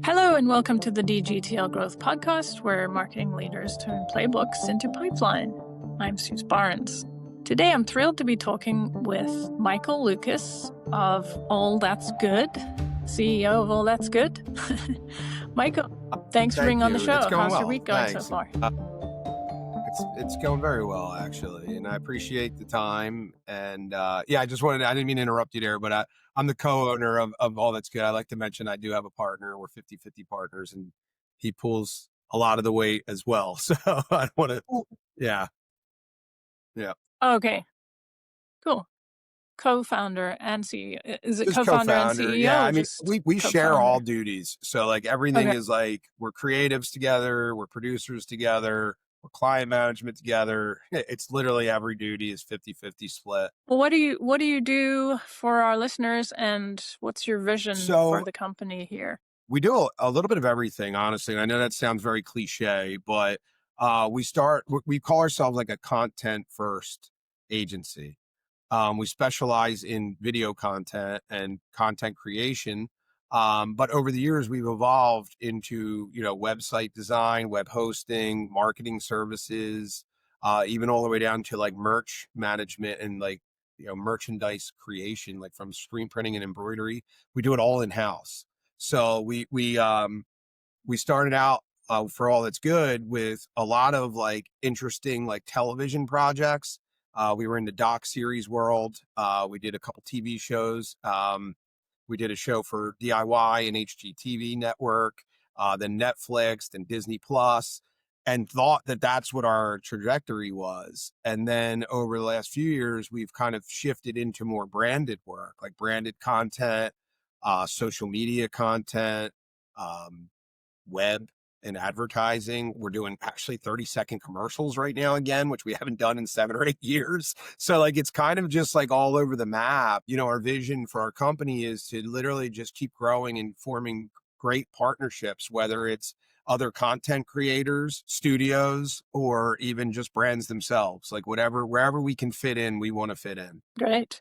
Hello and welcome to the DGTL Growth Podcast, where marketing leaders turn playbooks into pipeline. I'm Suse Barnes. Today I'm thrilled to be talking with Michael Lucas of All That's Good, CEO of All That's Good. Michael, thanks for being on the show. How's your week going so far? It's going very well, actually, and I appreciate the time. And I didn't mean to interrupt you there, but I'm the co-owner of All That's Good. I like to mention I do have a partner. We're 50-50 partners, and he pulls a lot of the weight as well. So I want to, yeah. Okay, cool. Co-founder and CEO. Is it Just co-founder and CEO? Yeah, I mean, we share all duties. So like everything is like, we're creatives together, we're producers together, we're client management together. It's literally every duty is 50-50 split. Well, what do you do for our listeners, and what's your vision for the company here? We do a little bit of everything, honestly. And I know that sounds very cliche, but we call ourselves like a content first agency. We specialize in video content and content creation. But over the years, we've evolved into, website design, web hosting, marketing services, even all the way down to like merch management and like, merchandise creation, like from screen printing and embroidery. We do it all in-house. So we started out for All That's Good with a lot of like interesting like television projects. We were in the docuseries world. We did a couple TV shows. We did a show for DIY and HGTV network, then Netflix, then Disney Plus, and thought that that's what our trajectory was. And then over the last few years, we've kind of shifted into more branded work, like branded content, social media content, web and advertising. We're doing actually 30-second commercials right now again, which we haven't done in 7 or 8 years. So like, it's kind of just like all over the map. Our vision for our company is to literally just keep growing and forming great partnerships, whether it's other content creators, studios, or even just brands themselves. Like wherever we can fit in, we want to fit in. Great.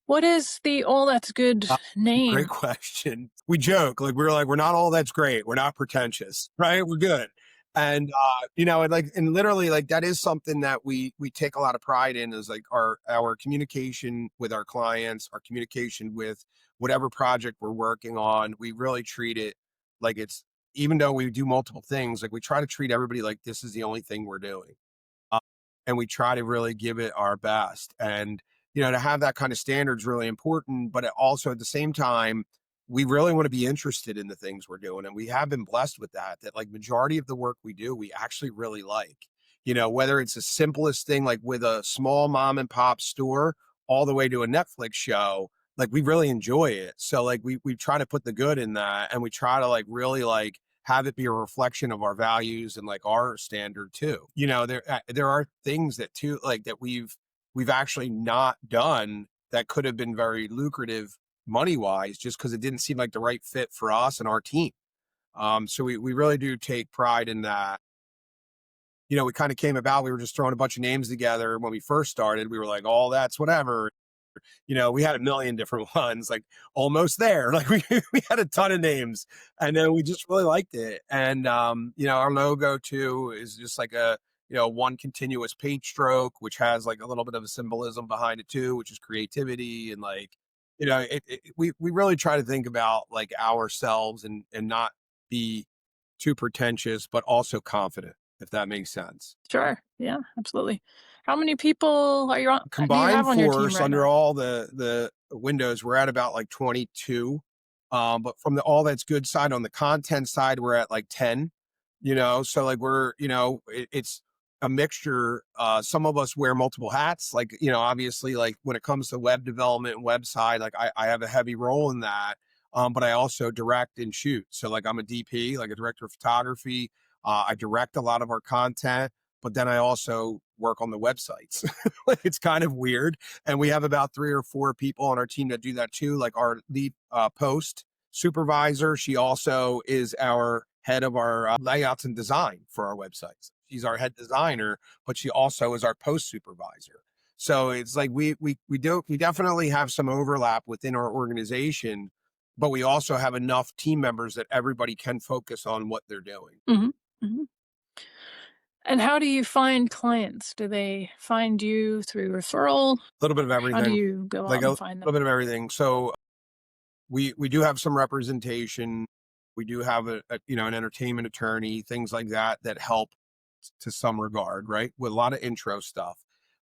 What is the All That's Good name? Great question. We joke, like we're not all that's great. We're not pretentious, right? We're good. And, and literally like that is something that we take a lot of pride in, is like our communication with our clients, our communication with whatever project we're working on. We really treat it like it's, even though we do multiple things, like we try to treat everybody like this is the only thing we're doing. And we try to really give it our best. And, to have that kind of standard is really important, but also at the same time, we really want to be interested in the things we're doing. And we have been blessed with that like majority of the work we do, we actually really like, whether it's the simplest thing, like with a small mom and pop store, all the way to a Netflix show, like we really enjoy it. So like we try to put the good in that, and we try to like really like have it be a reflection of our values and like our standard too. There are things that too, like that we've actually not done that could have been very lucrative money-wise, just because it didn't seem like the right fit for us and our team. So we really do take pride in that. We kind of came about, we were just throwing a bunch of names together. When we first started, we were like, oh, that's whatever. We had a million different ones, like almost there. Like we had a ton of names, and then we just really liked it. And, our logo too is just like one continuous paint stroke, which has like a little bit of a symbolism behind it too, which is creativity. And like, we really try to think about like ourselves and not be too pretentious, but also confident, if that makes sense. Sure. Yeah, absolutely. How many people are you on? Combined force under all the windows, we're at about like 22. But from the All That's Good side, on the content side, we're at like 10, so like we're, it's a mixture. Some of us wear multiple hats, like, obviously like when it comes to web development and website, like I have a heavy role in that. But I also direct and shoot. So like I'm a DP, like a director of photography. I direct a lot of our content, but then I also work on the websites. It's kind of weird. And we have about 3 or 4 people on our team that do that too. Like our lead post supervisor, she also is our head of our layouts and design for our websites. She's our head designer, but she also is our post supervisor. So it's like we definitely have some overlap within our organization, but we also have enough team members that everybody can focus on what they're doing. Hmm. Hmm. And how do you find clients? Do they find you through referral? A little bit of How do everything, you go like out a and find little them? bit of everything. So we do have some representation. We do have an entertainment attorney, things like that that help to some regard, right? With a lot of intro stuff.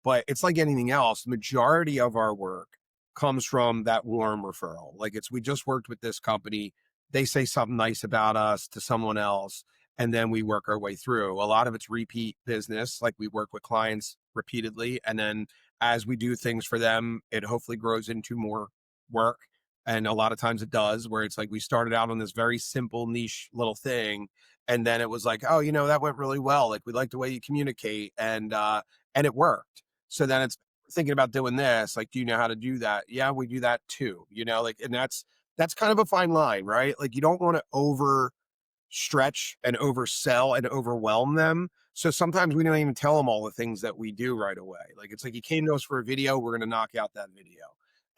But it's like anything else, the majority of our work comes from that warm referral. Like we just worked with this company, they say something nice about us to someone else, and then we work our way through. A lot of it's repeat business, like we work with clients repeatedly, and then as we do things for them, it hopefully grows into more work. And a lot of times it does, where it's like we started out on this very simple niche little thing, and then it was like, oh, that went really well. Like we like the way you communicate, and it worked. So then it's thinking about doing this. Like, do you know how to do that? Yeah, we do that too. Like, and that's kind of a fine line, right? Like you don't want to overstretch and oversell and overwhelm them. So sometimes we don't even tell them all the things that we do right away. Like it's like you came to us for a video, we're going to knock out that video.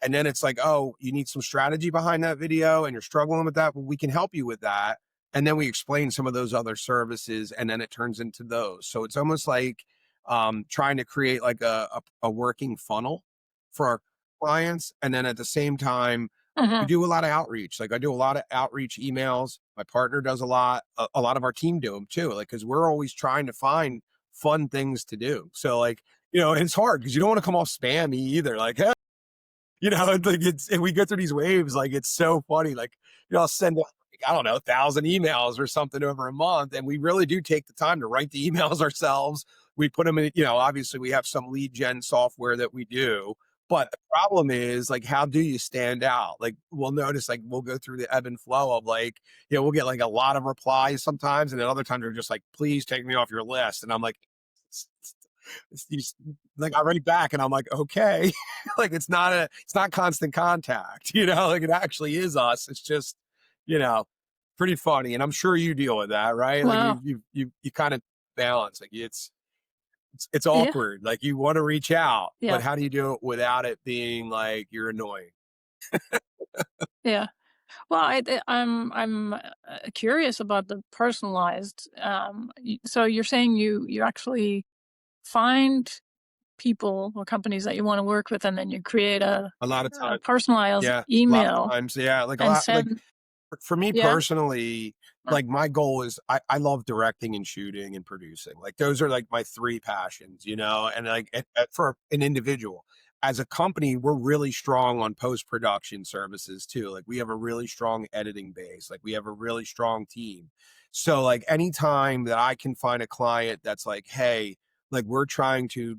And then it's like, oh, you need some strategy behind that video and you're struggling with that. Well, we can help you with that. And then we explain some of those other services, and then it turns into those. So it's almost like trying to create like a working funnel for our clients. And then at the same time, we Hmm. do a lot of outreach. Like I do a lot of outreach emails. My partner does a lot. A lot of our team do them too. Like, cause we're always trying to find fun things to do. So like, it's hard because you don't want to come off spammy either. Like, hey, like and we go through these waves. Like it's so funny. Like, I'll send out, like, I don't know, 1,000 emails or something over a month. And we really do take the time to write the emails ourselves. We put them in, obviously we have some lead gen software that we do. But the problem is like, how do you stand out? Like we'll notice, like we'll go through the ebb and flow of like, we'll get like a lot of replies sometimes. And then other times they're just like, please take me off your list. And I'm like, like I write back and I'm like, okay, like it's not constant contact, like it actually is us. It's just, you know, pretty funny. And I'm sure you deal with that, right? Like Wow. you kind of balance, like it's Yeah. awkward. Like you want to reach out, but Yeah. how do you do it without it being like you're annoying? Yeah. Well, I'm curious about the personalized. So you're saying you actually find people or companies that you want to work with, and then you create A lot of a times. personalized Yeah. A lot of email times. Yeah. Like a and lot, like send. for me Yeah. personally, Uh, like my goal is I love directing and shooting and producing. Like those are like my three passions, and like for an individual. As a company, we're really strong on post-production services too. Like we have a really strong editing base. Like we have a really strong team. So like anytime that I can find a client that's like, hey, like we're trying to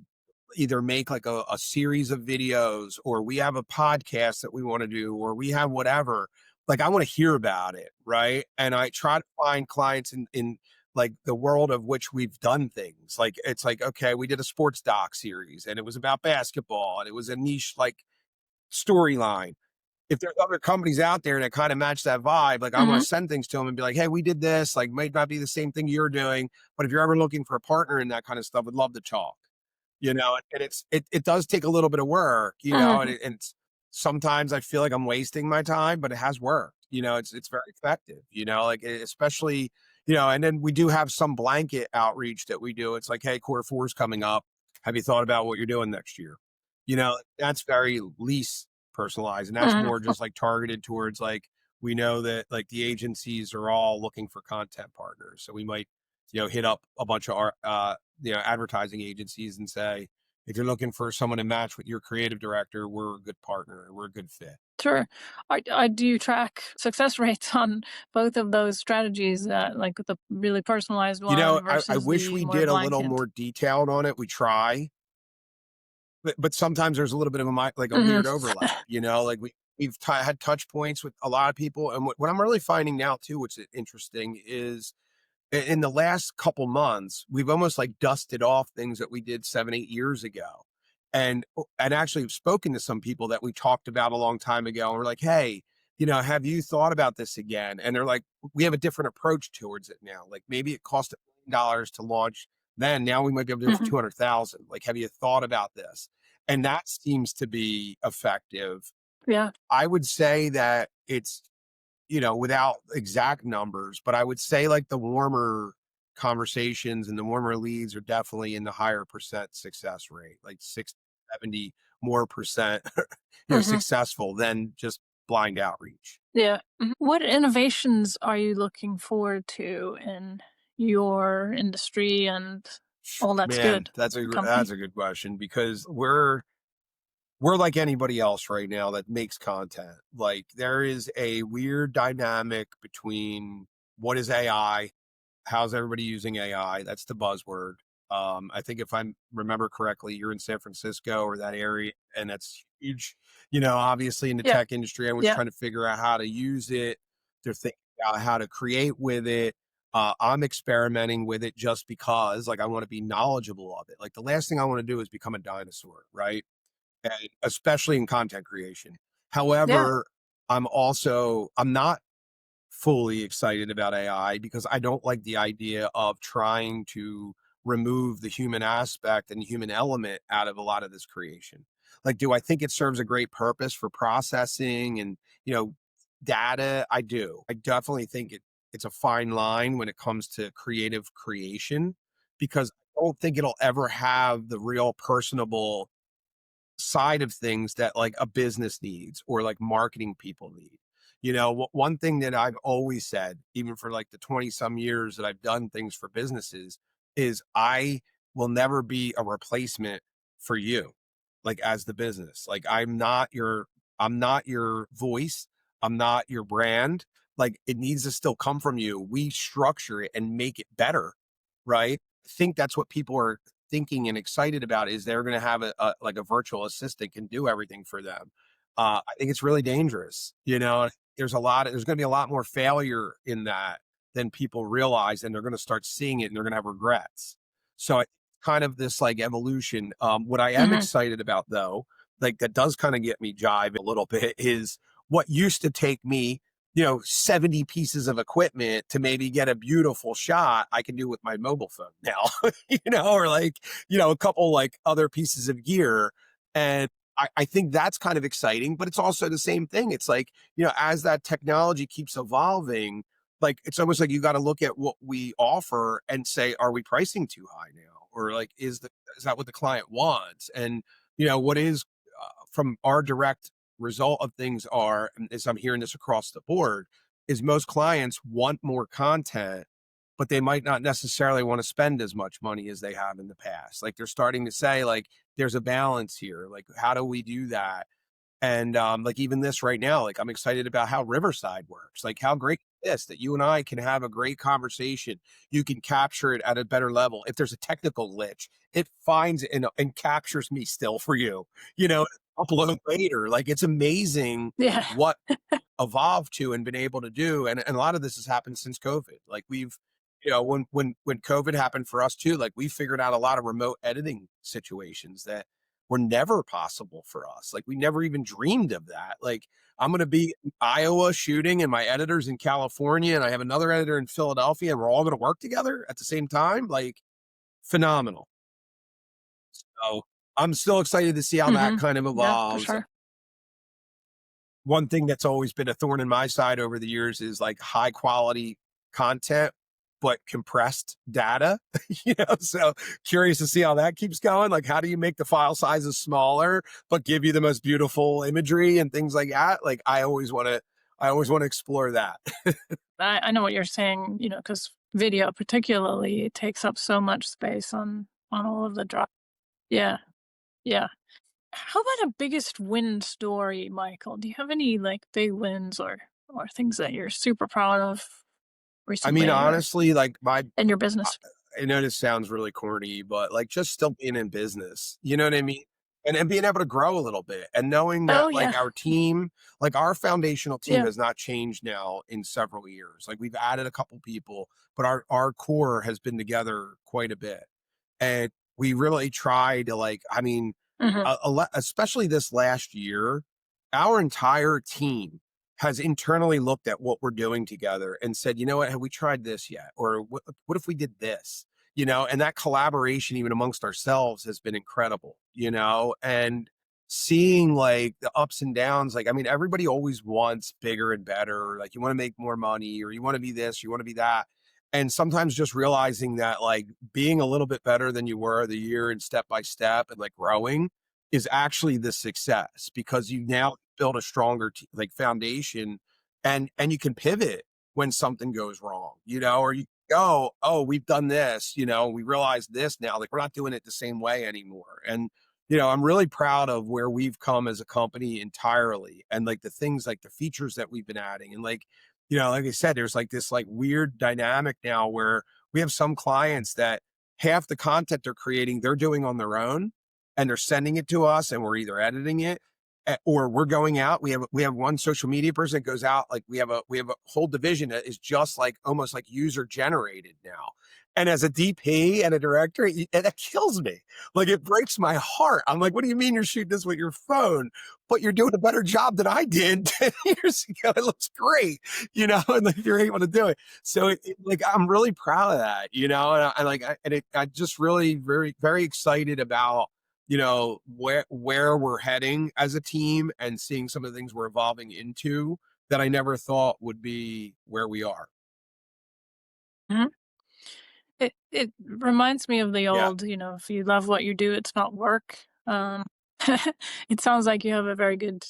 either make like a series of videos, or we have a podcast that we want to do, or we have whatever, like I want to hear about it, right? And I try to find clients in like the world of which we've done things. Like it's like, okay, we did a sports doc series and it was about basketball and it was a niche like storyline. If there's other companies out there that kind of match that vibe, like I want mhm. to send things to them and be like, hey, we did this, like might not be the same thing you're doing, but if you're ever looking for a partner in that kind of stuff, would love to talk. And it does take a little bit of work, Mhm. and it's sometimes I feel like I'm wasting my time, but it has worked. It's very effective, like especially, and then we do have some blanket outreach that we do. It's like, hey, quarter four is coming up. Have you thought about what you're doing next year? That's very least personalized. And that's more Mhm. just like targeted towards like, we know that like the agencies are all looking for content partners. So we might, hit up a bunch of our, advertising agencies and say, if you're looking for someone to match with your creative director, we're a good partner. We're a good fit. Sure. Do you track success rates on both of those strategies, like the really personalized one I versus wish the we more did a little blanket? more detailed on it. We try, but sometimes there's a little bit of like a Mhm. weird overlap, like we've had touch points with a lot of people. And what I'm really finding now too, what's interesting is in the last couple months, we've almost like dusted off things that we did 7, 8 years ago. And actually have spoken to some people that we talked about a long time ago. And we're like, hey, have you thought about this again? And they're like, we have a different approach towards it now. Like maybe it cost $1 million to launch then. Now we might be able to do it for Mhm. 200,000. Like, have you thought about this? And that seems to be effective. Yeah. I would say that it's, without exact numbers, but I would say like the warmer conversations and the warmer leads are definitely in the higher percent success rate, like 60, 70 more percent, Hmm. successful than just blind outreach. Yeah. What innovations are you looking forward to in your industry and all that's Man, good that's for the that's company? a good question because we're like anybody else right now that makes content. Like there is a weird dynamic between what is AI, how's everybody using AI? That's the buzzword. I think if I remember correctly, you're in San Francisco or that area, and that's huge. Obviously in the Yeah. tech industry, everyone's Yeah. trying to figure out how to use it. They're thinking about how to create with it. I'm experimenting with it just because, like, I want to be knowledgeable of it. Like, the last thing I want to do is become a dinosaur, right? And especially in content creation. Yeah. However, I'm not fully excited about AI because I don't like the idea of trying to remove the human aspect and human element out of a lot of this creation. Like, do I think it serves a great purpose for processing and, you know, data? I do. I definitely think it's a fine line when it comes to creative creation because I don't think it'll ever have the real personable side of things that like a business needs or like marketing people need. One thing that I've always said, even for like the 20 some years that I've done things for businesses, is I will never be a replacement for you, like as the business. Like I'm not your voice. I'm not your brand. Like it needs to still come from you. We structure it and make it better. Right. I think that's what people are thinking and excited about is they're going to have like a virtual assistant can do everything for them. I think it's really dangerous. There's going to be a lot more failure in that than people realize, and they're going to start seeing it and they're going to have regrets. So I kind of this like evolution. What I am Hmm. excited about though, like that does kind of get me jive a little bit is what used to take me 70 pieces of equipment to maybe get a beautiful shot I can do with my mobile phone now, or like, a couple like other pieces of gear. And I think that's kind of exciting, but it's also the same thing. It's like, as that technology keeps evolving, like it's almost like you got to look at what we offer and say, are we pricing too high now? Or like, is that what the client wants? And, what is from our direct result of things are, and as I'm hearing this across the board, is most clients want more content, but they might not necessarily want to spend as much money as they have in the past. Like they're starting to say, like, there's a balance here. Like, how do we do that? And like even this right now, like I'm excited about how Riverside works. Like how great is this that you and I can have a great conversation. You can capture it at a better level. If there's a technical glitch, it finds it and captures me still for you, upload later. Like it's amazing Yeah. what evolved to and been able to do. And a lot of this has happened since COVID. Like we've, when COVID happened for us too, like we figured out a lot of remote editing situations that were never possible for us. Like we never even dreamed of that. Like I'm going to be in Iowa shooting and my editor's in California and I have another editor in Philadelphia and we're all going to work together at the same time. Like phenomenal. So I'm still excited to see how that Hmm. kind of Yeah, for evolves. sure. One thing that's always been a thorn in my side over the years is like high quality content, but compressed data, so curious to see how that keeps going. Like, how do you make the file sizes smaller, but give you the most beautiful imagery and things like that? Like, I always want to explore that. I know what you're saying, because video particularly takes up so much space on all of the drive. Yeah. Yeah. How about a biggest win story, Michael? Do you have any like big wins or things that you're super proud of I mean, recently or honestly, like in your I business? I know this sounds really corny, but like just still being in business, you know what I mean? And being able to grow a little bit and knowing Oh that like yeah. our team, like our foundational team Yeah. has not changed now in several years. Like we've added a couple people, but our core has been together quite a bit. And we really try to like, I mean, Hmm. especially this last year, our entire team has internally looked at what we're doing together and said, you know what, have we tried this yet? Or what if we did this? and that collaboration even amongst ourselves has been incredible, and seeing like the ups and downs. Like, I mean, everybody always wants bigger and better. Like, you want to make more money, or you want to be this, you want to be that. And sometimes just realizing that like being a little bit better than you were the year and step by step and like growing is actually the success, because you now build a stronger like foundation, and you can pivot when something goes wrong, or you go, oh, we've done this, we realize this now, like we're not doing it the same way anymore. And I'm really proud of where we've come as a company entirely, and like the things, like the features that we've been adding. And like, like I said, there's like this like weird dynamic now where we have some clients that half the content they're creating, they're doing on their own, and they're sending it to us, and we're either editing it, or we're going out. We have one social media person that goes out. Like we have a whole division that is just like almost like user generated now. And as a DP and a director, that kills me. Like, it breaks my heart. I'm like, what do you mean you're shooting this with your phone, but you're doing a better job than I did 10 years ago? It looks great, and like you're able to do it. So like, I'm really proud of that, and I just really very, very excited about, where we're heading as a team, and seeing some of the things we're evolving into that I never thought would be where we are. Mhm. It reminds me of the Yeah. old, if you love what you do, it's not work. It sounds like you have a very good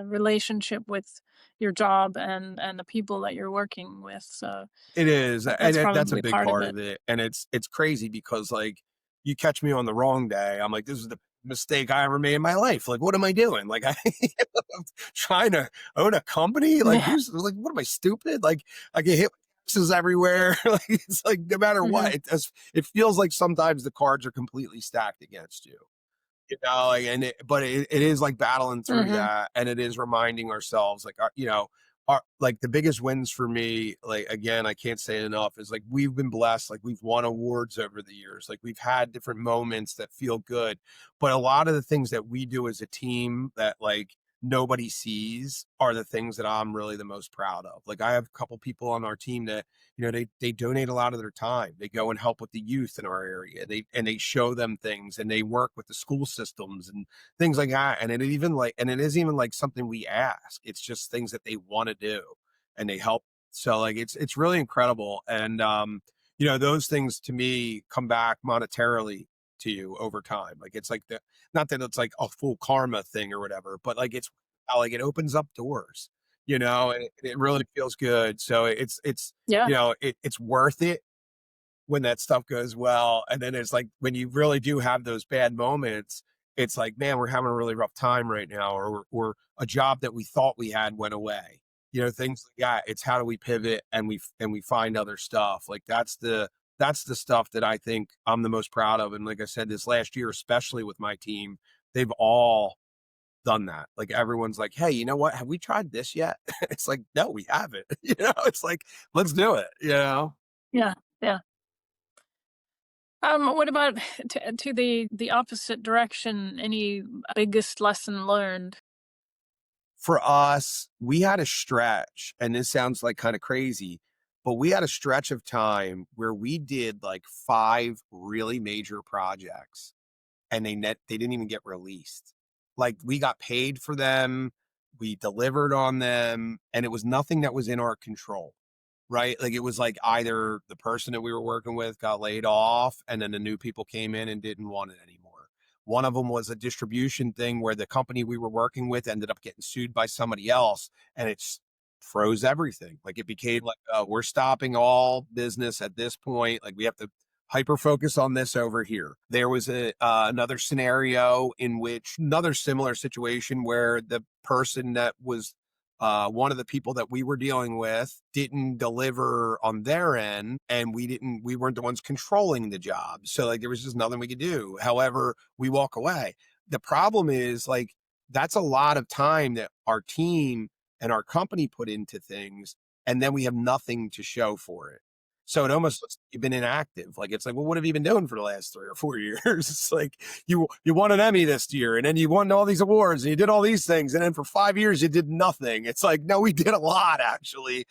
relationship with your job and the people that you're working with. So It is, and that's that's a probably big part of part it. of it. And it's crazy because like, you catch me on the wrong day, I'm like, this is the mistake I ever made in my life. Like, what am I doing? Like, I'm trying to own a company. Like, Yeah. what am I, stupid? Like, I get hit with taxes everywhere. Like, it's like no matter Hmm. what, it feels like sometimes the cards are completely stacked against you. Like, but it is like battling through Hmm. that, and it is reminding ourselves, like, like the biggest wins for me, like, again, I can't say it enough, is like we've been blessed, like we've won awards over the years, like we've had different moments that feel good, but a lot of the things that we do as a team that like nobody sees are the things that I'm really the most proud of. Like, I have a couple people on our team that they donate a lot of their time. They go and help with the youth in our area. They show them things, and they work with the school systems and things like that. And it is even like something we ask. It's just things that they want to do, and they help. So like, it's really incredible. And those things to me come back monetarily to you over time. Like, it's like not that it's like a full karma thing or whatever, but like it's like it opens up doors, and it really feels good. So Yeah. it's worth it when that stuff goes well. And then it's like, when you really do have those bad moments, it's like, man, we're having a really rough time right now, or a job that we thought we had went away. Things like that. It's how do we pivot, and we find other stuff. Like, that's the stuff that I think I'm the most proud of. And like I said, this last year, especially with my team, they've all done that. Like, everyone's like, hey, you know what? Have we tried this yet? It's like, no, we haven't. It's like, let's do it. Yeah. Yeah. What about to the opposite direction? Any biggest lesson learned? For us, we had a stretch, and this sounds like kind of crazy, but we had a stretch of time where we did like 5 really major projects, and they didn't even get released. Like, we got paid for them, we delivered on them, and it was nothing that was in our control. Right? Like, it was like either the person that we were working with got laid off, and then the new people came in and didn't want it anymore. One of them was a distribution thing where the company we were working with ended up getting sued by somebody else, and froze everything. Like, it became like, we're stopping all business at this point. Like, we have to hyper focus on this over here. There was another scenario in which another similar situation where the person that was one of the people that we were dealing with didn't deliver on their end, and we weren't the ones controlling the job. So like, there was just nothing we could do. However, we walk away. The problem is, like, that's a lot of time that our team and our company put into things, and then we have nothing to show for it. So it almost looks like you've been inactive. Like, it's like, well, what have you been doing for the last 3 or 4 years? It's like, you won an Emmy this year, and then you won all these awards, and you did all these things, and then for 5 years you did nothing. It's like, no, we did a lot, actually.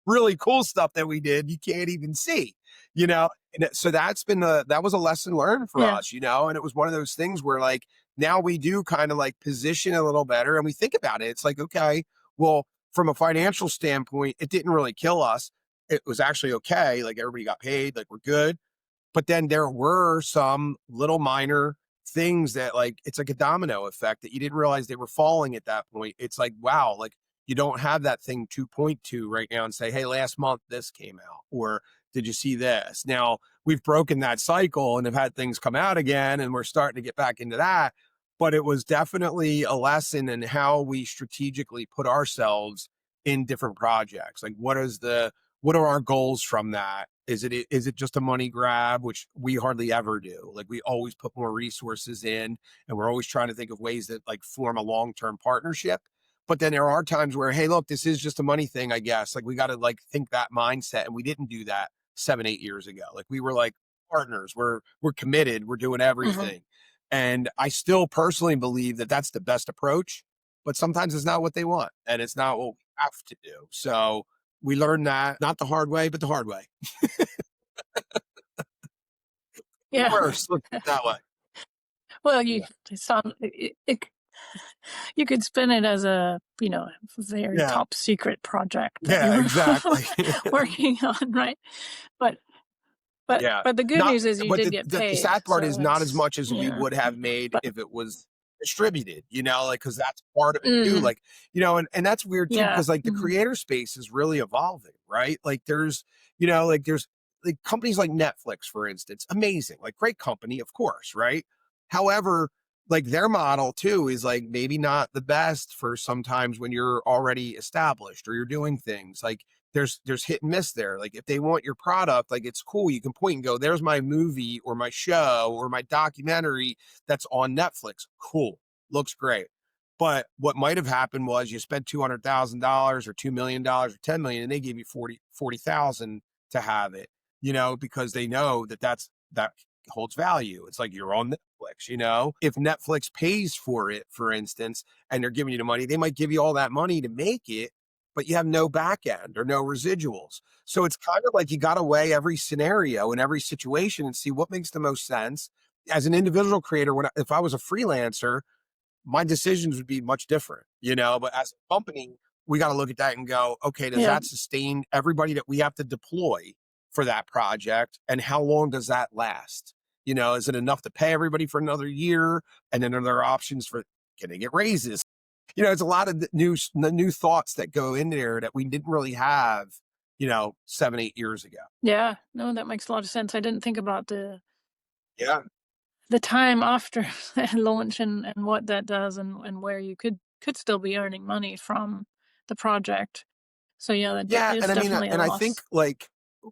Really cool stuff that we did, you can't even see, you know? And so that was a lesson learned for Yeah. us, and it was one of those things where like now we do kind of like position a little better and we think about it. It's like, okay, well, from a financial standpoint, it didn't really kill us. It was actually okay. Like everybody got paid, like we're good. But then there were some little minor things that like it's like a domino effect that you didn't realize they were falling at that point. It's like, wow, like you don't have that thing to point to right now and say, hey, last month this came out, or did you see this? Now we've broken that cycle and have had things come out again, and we're starting to get back into that. But it was definitely a lesson in how we strategically put ourselves in different projects. Like what are our goals from that? Is it just a money grab, which we hardly ever do? Like we always put more resources in, and we're always trying to think of ways that like form a long-term partnership. But then there are times where, hey, look, this is just a money thing, I guess. Like we got to like think that mindset, and we didn't do that 7, 8 years ago. Like we were like partners. We're committed. We're doing Hmm. everything, and I still personally believe that that's the best approach. But sometimes it's not what they want, and it's not what we have to do. So we learned that not the hard way, but the hard way. Yeah. Worse, let's put it that way. Well, Yeah. it sound you could spin it as a, very Yeah. top secret project that Yeah, you're exactly. working on, right? But Yeah. but the good Not news is you but did the get the paid, sad part so is not as that's much as we yeah. would have made But if it was distributed, like, because that's part of it too, mhm, like, and that's weird too, yeah, because, like, the mhm, creator space is really evolving, right? Like, there's, like, companies like Netflix, for instance, amazing, like, great company, of course, right? However, like, their model too is, like, maybe not the best for sometimes when you're already established or you're doing things, like, there's hit and miss there. Like if they want your product, like it's cool. You can point and go, there's my movie or my show or my documentary that's on Netflix. Cool. Looks great. But what might have happened was you spent $200,000 or $2 million or 10 million, and they gave you 40,000 to have it, because they know that holds value. It's like you're on Netflix. If Netflix pays for it, for instance, and they're giving you the money, they might give you all that money to make it, but you have no back end or no residuals. So it's kind of like you got to weigh every scenario and every situation and see what makes the most sense. As an individual creator, if I was a freelancer, my decisions would be much different, but as a company, we got to look at that and go, okay, does yeah, that sustain everybody that we have to deploy for that project? And how long does that last? Is it enough to pay everybody for another year? And then are there options for, can they get raises? It's a lot of the new thoughts that go in there that we didn't really have, 7, 8 years ago. yeah. No, that makes a lot of sense. I didn't think about Yeah. the time after launch and what that does and where you could still be earning money from the project. So yeah, Yeah, it's and I mean, definitely a and I think loss. like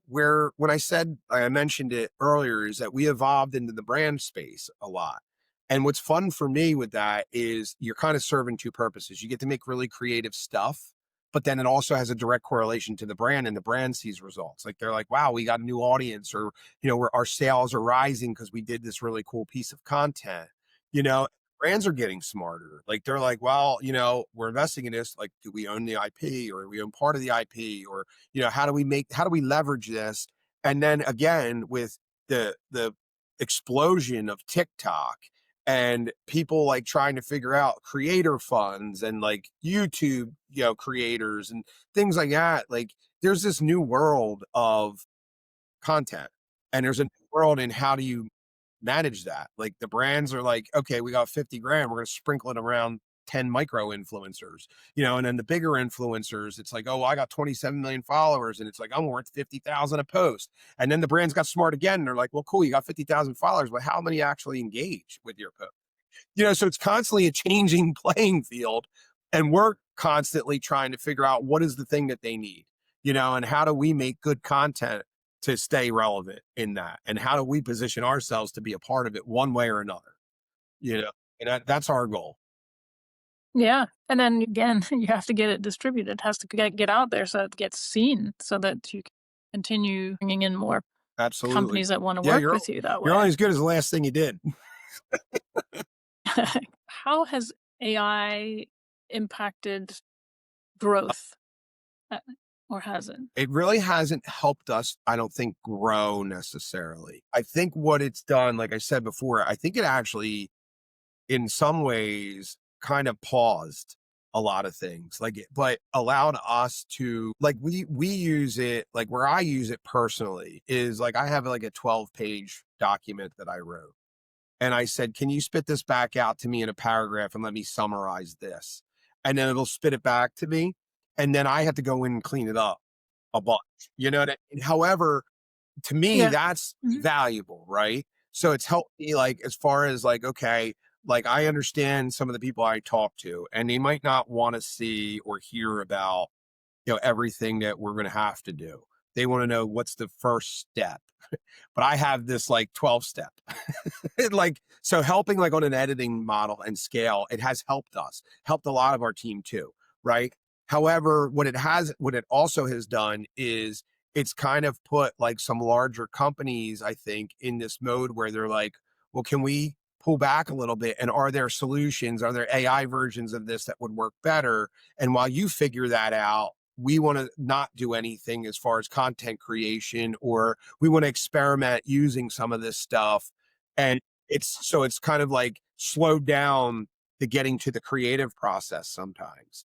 where when I mentioned it earlier is that we evolved into the brand space a lot. And what's fun for me with that is you're kind of serving two purposes. You get to make really creative stuff, but then it also has a direct correlation to the brand, and the brand sees results. Like they're like, wow, we got a new audience, or where our sales are rising because we did this really cool piece of content. You know, brands are getting smarter. Like they're like, well, we're investing in this. Like, do we own the IP, or do we own part of the IP, or how do we leverage this? And then again, with the explosion of TikTok and people like trying to figure out creator funds and like YouTube, creators and things like that. Like, there's this new world of content, and there's a new world in how do you manage that. Like the brands are like, okay, we got 50 grand, we're going to sprinkle it around 10 micro influencers, and then the bigger influencers, it's like, oh, I got 27 million followers, and it's like, I'm worth 50,000 a post. And then the brands got smart again, and they're like, well, cool, you got 50,000 followers, but how many actually engage with your post? So it's constantly a changing playing field, and we're constantly trying to figure out what is the thing that they need, and how do we make good content to stay relevant in that, and how do we position ourselves to be a part of it one way or another, you know, and that's our goal. Yeah, and then again, you have to get it distributed. It has to get out there so it gets seen, so that you can continue bringing in more Absolutely. companies that want to Yeah, work you're with you that you're only way. as good as the last thing you did. How has AI impacted growth? Uh, or has it? It really hasn't helped us, I don't think, grow necessarily. I think what it's done, like I said before, I think it actually, in some ways, kind of paused a lot of things, but allowed us to, like, we use it, like where I use it personally is like, I have like a 12-page document that I wrote. And I said, can you spit this back out to me in a paragraph and let me summarize this? And then it'll spit it back to me. And then I have to go in and clean it up a bunch. You know what I mean? However, to me, Yeah. that's Mhm. valuable, right? So it's helped me, like, as far as like, okay, like I understand some of the people I talk to, and they might not want to see or hear about, everything that we're going to have to do. They want to know what's the first step. But I have this like 12 step. Like, so helping like on an editing model and scale, it has helped us, helped a lot of our team too, right? However, what it also has done is it's kind of put like some larger companies, I think, in this mode where they're like, well, can we pull back a little bit? And are there solutions? Are there AI versions of this that would work better? And while you figure that out, we want to not do anything as far as content creation, or we want to experiment using some of this stuff. And it's kind of like slowed down the getting to the creative process sometimes.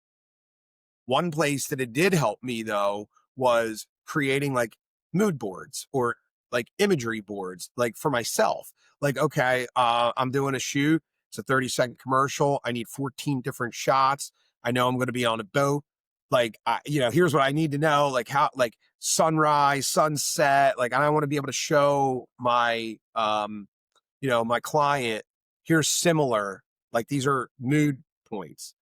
One place that it did help me though was creating like mood boards or like imagery boards, like for myself. Like, okay, I'm doing a shoot. It's a 30-second commercial. I need 14 different shots. I know I'm going to be on a boat. Like, here's what I need to know. Like how, like sunrise, sunset. Like, I want to be able to show my, my client, here's similar, like these are mood points.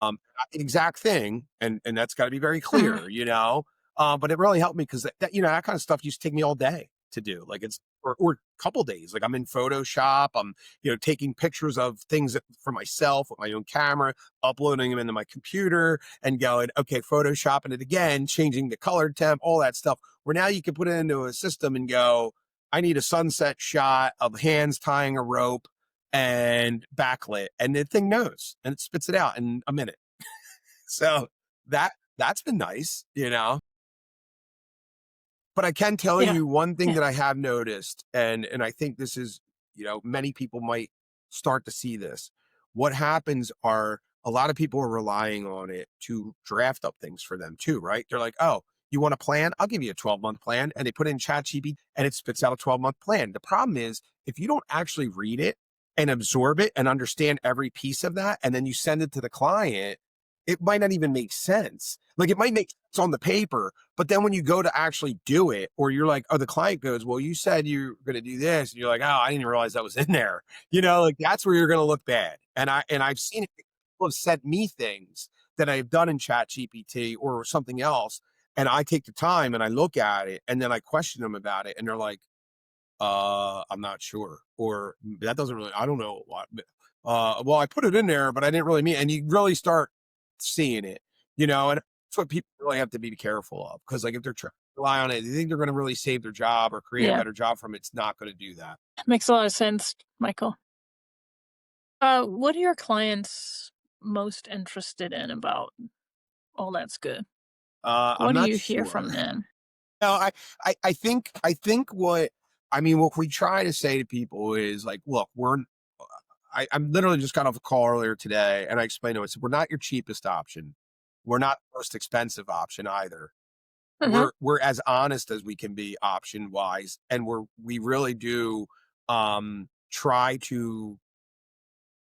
Not the exact thing, and that's got to be very Mhm. clear. But it really helped me because that kind of stuff used to take me all day to do. Like it's or a couple days. Like I'm in Photoshop, I'm taking pictures of things for myself with my own camera, uploading them into my computer, and going, okay, photoshopping it again, changing the color temp, all that stuff. Where now you can put it into a system and go, I need a sunset shot of hands tying a rope and backlit, and the thing knows and it spits it out in a minute. So that's been nice. But I can tell Yeah. you one thing Yeah. that I have noticed, and I think this is, many people might start to see this. What happens are a lot of people are relying on it to draft up things for them too, right? They're like, oh, you want a plan? I'll give you a 12-month plan. And they put in ChatGPT and it spits out a 12-month plan. The problem is if you don't actually read it and absorb it and understand every piece of that, and then you send it to the client, it might not even make sense. Like it might make sense on the paper, but then when you go to actually do it, or you're like, oh, the client goes, well, you said you're going to do this. And you're like, oh, I didn't even realize that was in there. Like that's where you're going to look bad. And I've seen it. People have sent me things that I've done in Chat GPT or something else. And I take the time and I look at it and then I question them about it. And they're like, I'm not sure. Or that doesn't really, I don't know what, well, I put it in there, but I didn't really mean, and you really start seeing it, and that's what people really have to be careful of. Cause like if they're trying to rely on it, they think they're going to really save their job or create a Yeah. better job from it. It's not going to do that. Makes a lot of sense, Michael. What are your clients most interested in about all that's good? I'm What do not you hear sure. from them? No, I think what we try to say to people is like, look, I'm literally just got off a call earlier today and I explained to them, I said, we're not your cheapest option. We're not the most expensive option either. Mhm. We're as honest as we can be option wise. And we really do, try to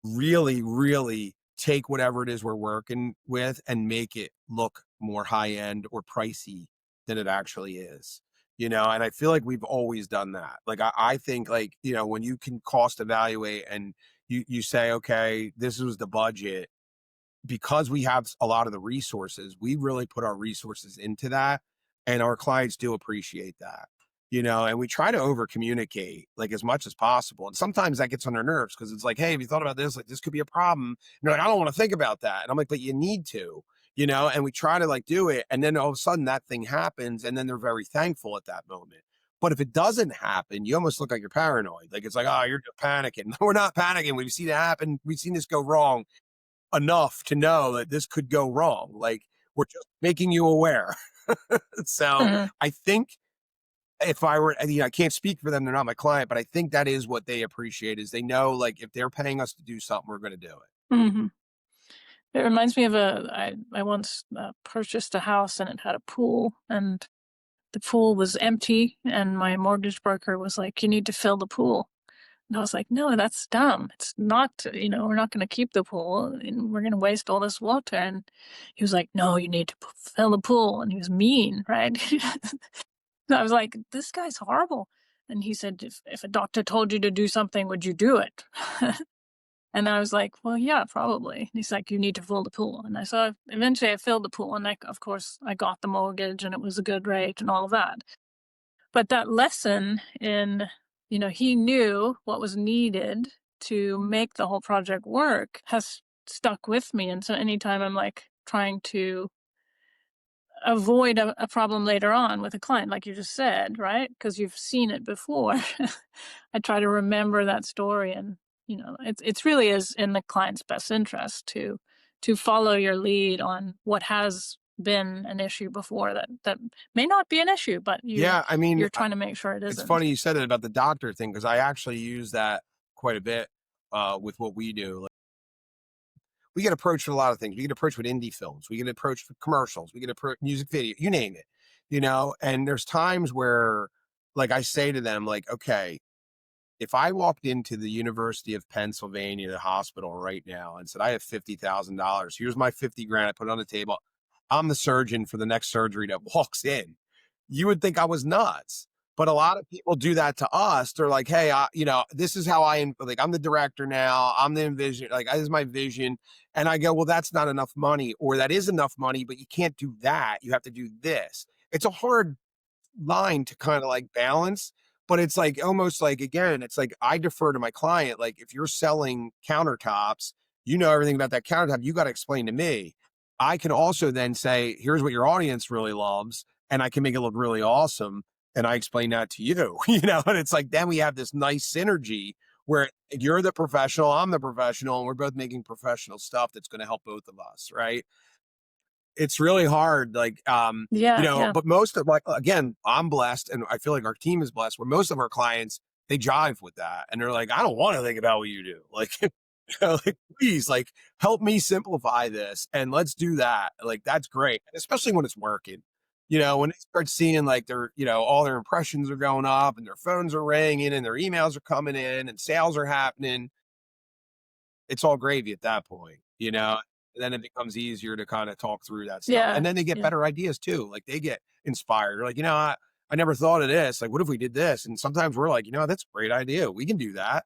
really, really take whatever it is we're working with and make it look more high end or pricey than it actually is. And I feel like we've always done that. Like, I think like, when you can cost evaluate and you say, okay, this was the budget, because we have a lot of the resources, we really put our resources into that. And our clients do appreciate that, and we try to over communicate like as much as possible. And sometimes that gets on their nerves because it's like, hey, have you thought about this? Like, this could be a problem. And they're like, I don't want to think about that. And I'm like, but you need to, and we try to like do it. And then all of a sudden that thing happens. And then they're very thankful at that moment. But if it doesn't happen, you almost look like you're paranoid. Like it's like, oh, you're just panicking. We're not panicking. We've seen it happen. We've seen this go wrong enough to know that this could go wrong. Like we're just making you aware. So Mhm. I think if I were, I can't speak for them, they're not my client, but I think that is what they appreciate is they know like if they're paying us to do something, we're going to do it. Mhm. It reminds me of I once purchased a house and it had a pool, and the pool was empty, and my mortgage broker was like, "You need to fill the pool." And I was like, "No, that's dumb. It's not, we're not going to keep the pool and we're going to waste all this water." And he was like, "No, you need to fill the pool." And he was mean, right? So I was like, "This guy's horrible." And he said, if a doctor told you to do something, would you do it? And I was like, "Well, yeah, probably." And he's like, "You need to fill the pool." And eventually I filled the pool, and of course I got the mortgage and it was a good rate and all of that. But that lesson in, he knew what was needed to make the whole project work has stuck with me. And so anytime I'm like trying to avoid a problem later on with a client, like you just said, right? Because you've seen it before. I try to remember that story, and it's really is in the client's best interest to follow your lead on what has been an issue before that may not be an issue, but Yeah. I mean, you're trying to make sure it it's isn't. funny you said it about the doctor thing because I actually use that quite a bit with what we do. Like, we get approached with a lot of things. We get approached with indie films. We get approached with commercials. We get approached music video, you name it, and there's times where like I say to them, like, okay, if I walked into the University of Pennsylvania hospital right now and said, I have $50,000, here's my 50 grand, I put it on the table. I'm the surgeon for the next surgery that walks in. You would think I was nuts. But a lot of people do that to us. They're like, hey, this is how like, I'm the director now. I'm the envision, like, this is my vision. And I go, well, that's not enough money, or that is enough money, but you can't do that. You have to do this. It's a hard line to kind of like balance, but it's like almost like, again, it's like I defer to my client. Like if you're selling countertops, everything about that countertop, you got to explain to me. I can also then say, here's what your audience really loves, and I can make it look really awesome. And I explain that to you, and it's like, then we have this nice synergy where you're the professional, I'm the professional, and we're both making professional stuff that's going to help both of us. Right. It's really hard. Like, Yeah, yeah. but most of, like, again, I'm blessed and I feel like our team is blessed where most of our clients, they jive with that. And they're like, I don't want to think about what you do. Like, like, please, like, help me simplify this and let's do that. Like, that's great. Especially when it's working, when they start seeing like all their impressions are going up and their phones are ringing and their emails are coming in and sales are happening. It's all gravy at that point. Then it becomes easier to kind of talk through that stuff. Yeah, And then they get yeah. better ideas too. Like they get inspired. They're like, I never thought of this. Like, what if we did this? And sometimes we're like, that's a great idea. We can do that.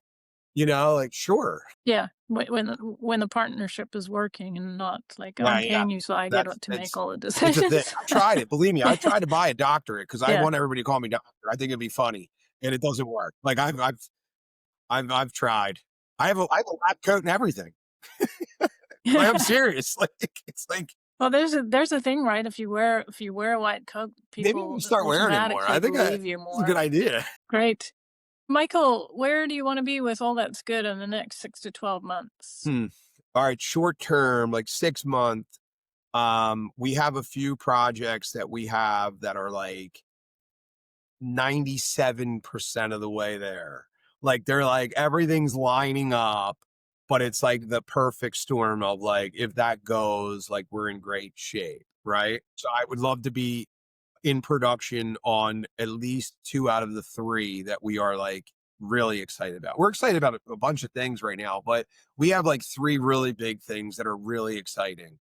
Like, sure. Yeah, when the partnership is working and not like, Yeah, I'm yeah. paying you so I get to make all the It's a thing. decisions. I tried it. Believe me, I tried to buy a doctorate because I Yeah. want everybody to call me doctor. I think it'd be funny. And it doesn't work. Like I've tried. I have a lab coat and everything. Like, I'm serious. Like it's like, Well, there's a thing, right? If you wear a white coat, maybe we people can start wearing it more. automatically I think believe you that's a good more. idea. Great. Michael, where do you want to be with all that's good in the next 6 to 12 months? All right, short term, like 6 month. We have a few projects that we have that are like 97% of the way there. Like they're like everything's lining up, but it's like the perfect storm of like if that goes, like we're in great shape, right? So I would love to be in production on at least 2 out of the 3 that we are like really excited about. We're excited about a bunch of things right now, but we have like 3 really big things that are really exciting.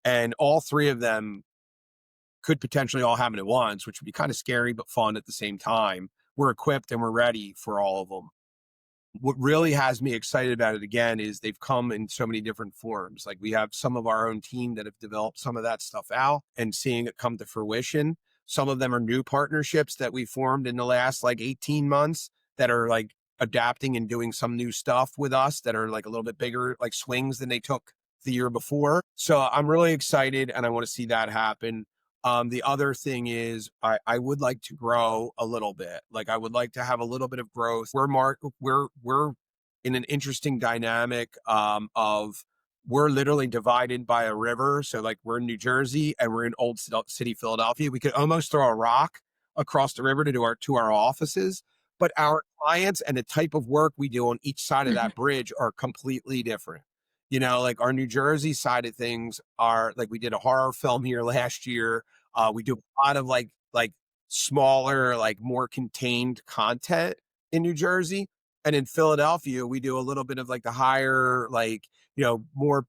And all 3 of them could potentially all happen at once, which would be kind of scary, but fun at the same time. We're equipped and we're ready for all of them. What really has me excited about it again is they've come in so many different forms. Like we have some of our own team that have developed some of that stuff out and seeing it come to fruition. Some of them are new partnerships that we formed in the last like 18 months that are like adapting and doing some new stuff with us that are like a little bit bigger, like swings than they took the year before. So I'm really excited and I want to see that happen. The other thing is I would like to grow a little bit. Like I would like to have a little bit of growth. We're in an interesting dynamic of we're literally divided by a river. So like we're in New Jersey and we're in Old City, Philadelphia. We could almost throw a rock across the river to our offices, but our clients and the type of work we do on each side of that bridge are completely different. Like our New Jersey side of things are like, we did a horror film here last year. We do a lot of like smaller, like more contained content in New Jersey. And in Philadelphia, we do a little bit of like the higher, like, more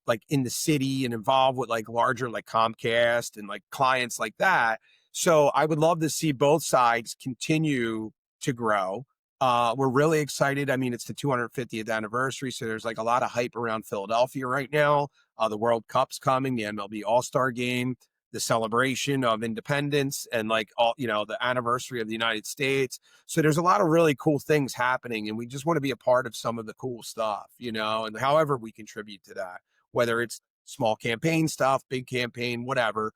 like in the city and involved with like larger, like Comcast and like clients like that. So I would love to see both sides continue to grow. We're really excited. I mean, it's the 250th anniversary. So there's like a lot of hype around Philadelphia right now. The World Cup's coming, the MLB All-Star game, the celebration of independence, and like all, the anniversary of the United States. So there's a lot of really cool things happening, and we just want to be a part of some of the cool stuff, and however we contribute to that, whether it's small campaign stuff, big campaign, whatever.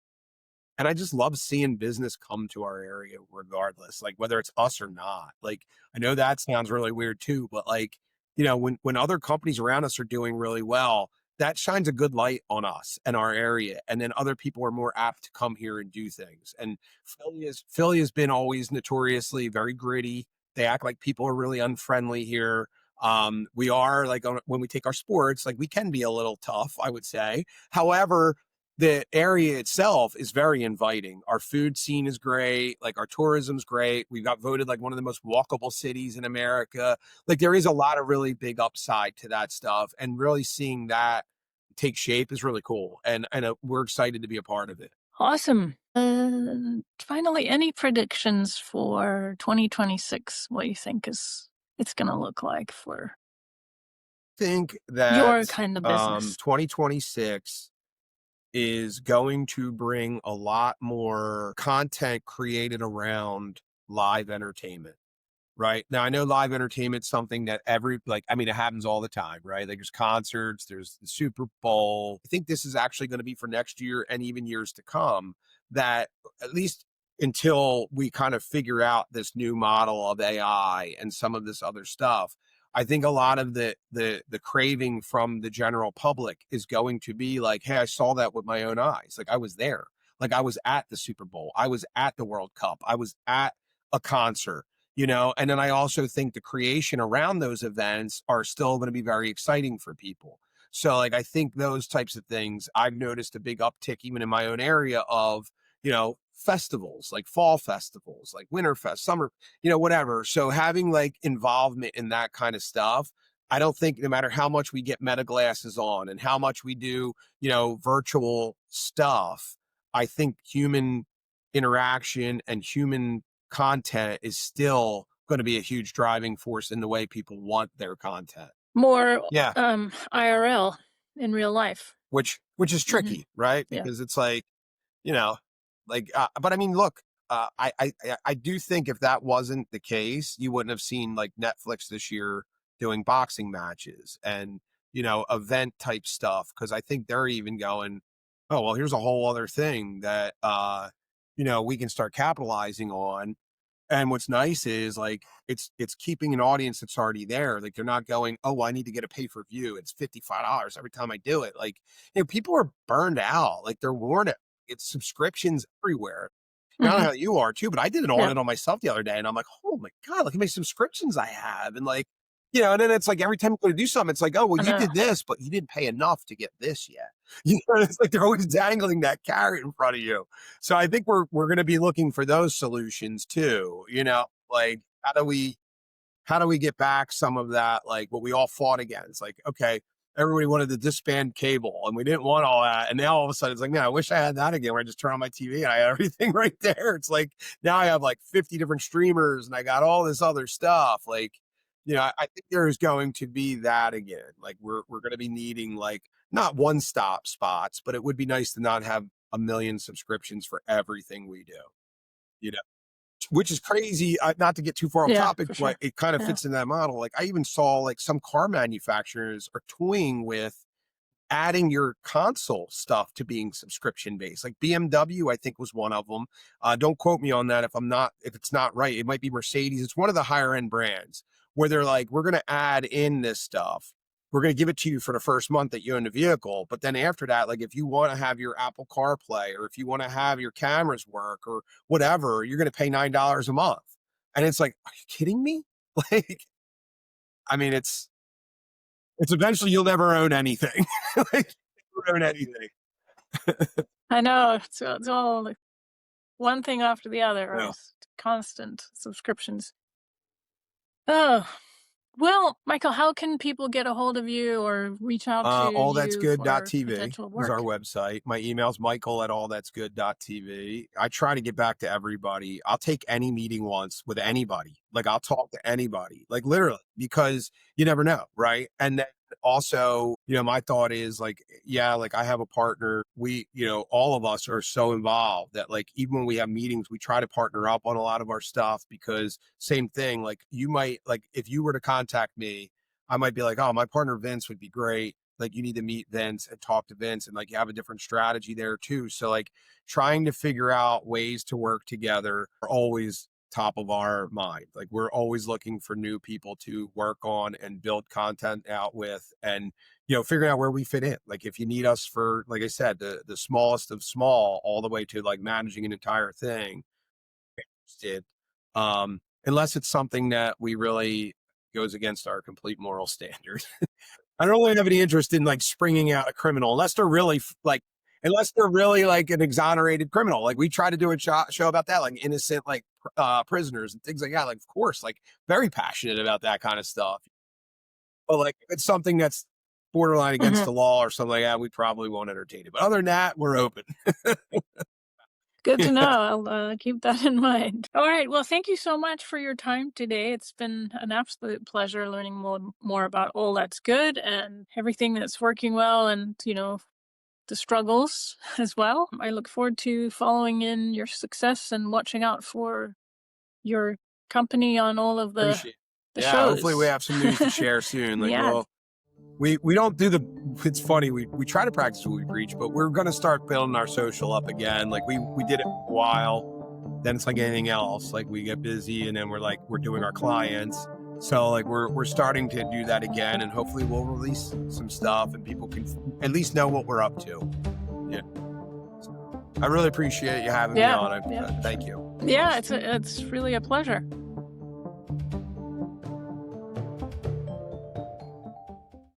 And I just love seeing business come to our area regardless, like whether it's us or not. Like, I know that sounds really weird too, but like, when other companies around us are doing really well, that shines a good light on us and our area. And then other people are more apt to come here and do things. And Philly has been always notoriously very gritty. They act like people are really unfriendly here. We are like, when we take our sports, like we can be a little tough, I would say. However, the area itself is very inviting. Our food scene is great. Like our tourism's great. We got voted like one of the most walkable cities in America. Like there is a lot of really big upside to that stuff, and really seeing that take shape is really cool. And we're excited to be a part of it. Awesome. Finally, any predictions for 2026? What you think it's going to look like for think that your kind of business? 2026 is going to bring a lot more content created around live entertainment. Right now, I know live entertainment's something that it happens all the time, right? Like there's concerts, there's the Super Bowl. I think this is actually going to be for next year and even years to come, that at least until we kind of figure out this new model of AI and some of this other stuff, I think a lot of the craving from the general public is going to be like, hey, I saw that with my own eyes. Like I was there. Like I was at the Super Bowl. I was at the World Cup. I was at a concert. And then I also think the creation around those events are still going to be very exciting for people. So like, I think those types of things, I've noticed a big uptick even in my own area of, festivals, like fall festivals, like Winterfest, summer, whatever. So having like involvement in that kind of stuff, I don't think no matter how much we get meta glasses on and how much we do, virtual stuff, I think human interaction and human content is still going to be a huge driving force in the way people want their content. More Yeah. IRL in real life. Which is tricky, right? Yeah. Because it's like, but I mean, look, I do think if that wasn't the case, you wouldn't have seen like Netflix this year doing boxing matches and, event type stuff. Cause I think they're even going, oh, well, here's a whole other thing that, we can start capitalizing on. And what's nice is like, it's keeping an audience that's already there. Like they're not going, oh, well, I need to get a pay per view. It's $55 every time I do it. Like, people are burned out. Like they're worn out. It's subscriptions everywhere. I don't know how you are too, but I did an audit on myself the other day and I'm like, oh my God, look how many subscriptions I have. And like, and then it's like every time you go to do something, it's like, oh, well, you did this, but you didn't pay enough to get this yet. It's like they're always dangling that carrot in front of you. So I think we're going to be looking for those solutions too. Like how do we get back some of that, like what we all fought against? Like, okay, everybody wanted to disband cable and we didn't want all that. And now all of a sudden it's like, man, I wish I had that again, where I just turn on my TV and I had everything right there. It's like, now I have like 50 different streamers and I got all this other stuff. Like, I think there's going to be that again. Like we're going to be needing like not one-stop spots, but it would be nice to not have a million subscriptions for everything we do, which is crazy. Not to get too far off topic, but it kind of fits in that model. Like I even saw like some car manufacturers are toying with adding your console stuff to being subscription based. Like BMW, I think was one of them. Don't quote me on that if it's not right. It might be Mercedes. It's one of the higher end brands where they're like, we're going to add in this stuff we're going to give it to you for the first month that you own the vehicle. But then after that, like if you want to have your Apple CarPlay, or if you want to have your cameras work or whatever, you're going to pay $9 a month. And it's like, are you kidding me? Like, I mean, it's eventually you'll never own anything. Like, never own anything. I know. It's all like one thing after the other, Yeah. or constant subscriptions. Oh, well, Michael, how can people get a hold of you or reach out to you for potential is our work? website. My email's michael@allthat'sgood.tv. I try to get back to everybody. I'll take any meeting once with anybody. Like I'll talk to anybody, like literally, because you never know, right? And then also, my thought is like, yeah, like I have a partner. We, all of us are so involved that like, even when we have meetings, we try to partner up on a lot of our stuff, because same thing, like you might, like if you were to contact me, I might be like, oh, my partner Vince would be great. Like you need to meet Vince and talk to Vince, and like you have a different strategy there too. So like trying to figure out ways to work together are always top of our mind. Like we're always looking for new people to work on and build content out with, and figuring out where we fit in. Like if you need us for, like I said, the smallest of small, all the way to like managing an entire thing, unless it's something that we really goes against our complete moral standards. I don't really have any interest in like springing out a criminal unless they're really like an exonerated criminal. Like we try to do a show about that, like innocent, like prisoners and things like that. Like, of course, like very passionate about that kind of stuff. But like if it's something that's borderline against the law or something like that, we probably won't entertain it. But other than that, we're open. Good to know. I'll keep that in mind. All right. Well, thank you so much for your time today. It's been an absolute pleasure learning more about All That's Good and everything that's working well, and, the struggles as well. I look forward to following in your success and watching out for your company on all of the shows. Hopefully we have some news to share soon. Like, Yeah. well, we don't do it's funny. We try to practice what we preach, but we're going to start building our social up again. Like we did it a while, then it's like anything else. Like we get busy and then we're doing our clients. So like we're starting to do that again, and hopefully we'll release some stuff and people can at least know what we're up to. Yeah. So I really appreciate you having me on. Thank you. Yeah, it's really a pleasure.